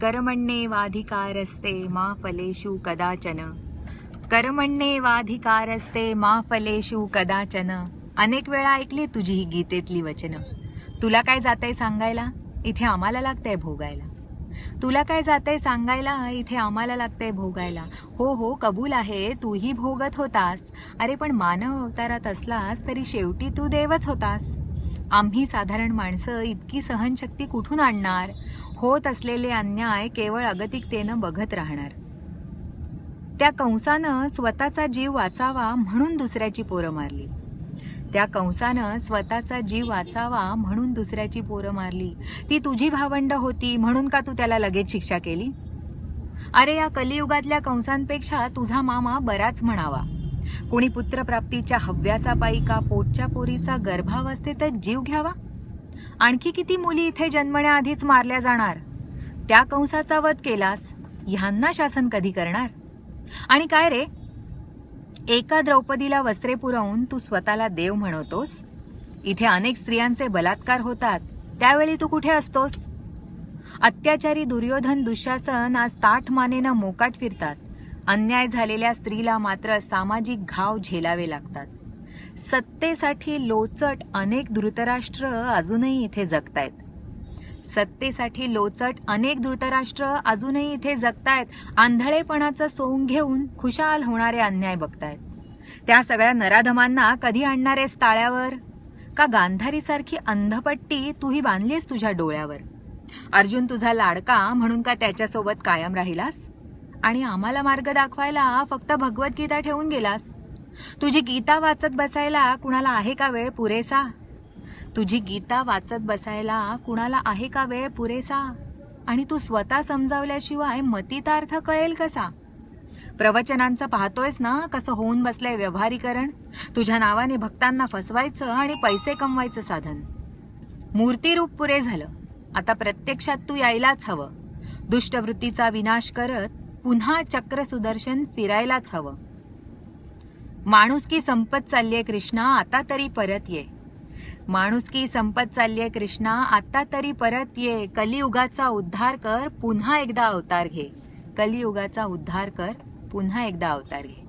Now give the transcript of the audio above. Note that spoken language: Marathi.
कर्मण्येवाधिकारस्ते मा फलेषु कदाचन. कर्मण्येवाधिकारस्ते मा फलेषु कदाचन. अनेक वेळा ऐकली तुझी ही गीतेतली वचनं. तुला काय जातंय सांगायला, इथे आम्हाला लागतंय भोगायला. तुला काय जातंय सांगायला, इथे आम्हाला लागतंय भोगायला. हो हो कबूल आहे, तूही भोगत होतास. अरे पण मानव अवतारात असलास तरी शेवटी तू देवच होतास. आम्ही साधारण माणसं इतकी सहनशक्ती कुठून आणणार. होत असलेले अन्याय केवळ अगतिकतेनं बघत राहणार. त्या कंसानं स्वतःचा जीव वाचावा म्हणून दुसऱ्याची पोरं मारली. त्या कंसानं स्वतःचा जीव वाचावा म्हणून दुसऱ्याची पोरं मारली. ती तुझी भावंड होती म्हणून का तू त्याला लगेच शिक्षा केली. अरे या कलियुगातल्या कंसांपेक्षा तुझा मामा बराच म्हणावा. कोणी पुत्रप्राप्तीच्या हव्याचा पायी का पोटच्या पोरीचा गर्भावस्थेतच जीव घ्यावा. आणखी किती मुली इथे जन्मण्याआधीच मारल्या जाणार. त्या कंसाचा वध केलास, ह्यांना शासन कधी करणार. आणि काय रे, एका द्रौपदीला वस्त्रे पुरवून तू स्वतःला देव म्हणवतोस. इथे अनेक स्त्रियांचे बलात्कार होतात, त्यावेळी तू कुठे असतोस. अत्याचारी दुर्योधन दुःशासन आज ताठ मानेनं मोकाट फिरतात. अन्याय झालेल्या स्त्रीला मात्र सामाजिक घाव झेलावे लागतात. सत्तेसाठी लोचट अनेक धृतराष्ट्र अजूनही इथे जगतायत. सत्तेसाठी लोचट अनेक धृतराष्ट्र अजूनही इथे जगतायत. आंधळेपणाचं सोंग घेऊन खुशाल होणारे अन्याय बघतायत. त्या सगळ्या नराधमांना कधी आणणारेस ताळ्यावर. का गांधारीसारखी अंधपट्टी तूही बांधलीस तुझ्या डोळ्यावर. अर्जुन तुझा लाडका म्हणून का त्याच्यासोबत कायम राहिलास. आणि आम्हाला मार्ग दाखवायला फक्त भगवद्गीता ठेवून गेलास. तुझी गीता वाचत बसायला कुणाला आहे का वेळ पुरेसा. तुझी गीता वाचत बसायला कुणाला आहे का वेळ पुरेसा. आणि तू स्वतः समजावल्याशिवाय मतितार्थ कळेल कसा. प्रवचनांचं पाहतोयस ना कसं होऊन बसलंय व्यवहारीकरण. तुझ्या नावाने भक्तांना फसवायचं आणि पैसे कमवायचं साधन. मूर्तिरूप पुरे झालं, आता प्रत्यक्षात तू यायलाच हवं. दुष्टवृत्तीचा विनाश करत पुन्हा चक्र सुदर्शन फिरायलाच हवं. माणुसकी संपत चाललीये कृष्णा, आता तरी परत ये. माणुसकी संपत चाललीये कृष्णा, आता तरी परत ये. कलियुगाचा उद्धार कर, पुन्हा एकदा अवतार घे. कलियुगाचा उद्धार कर, पुन्हा एकदा अवतार घे.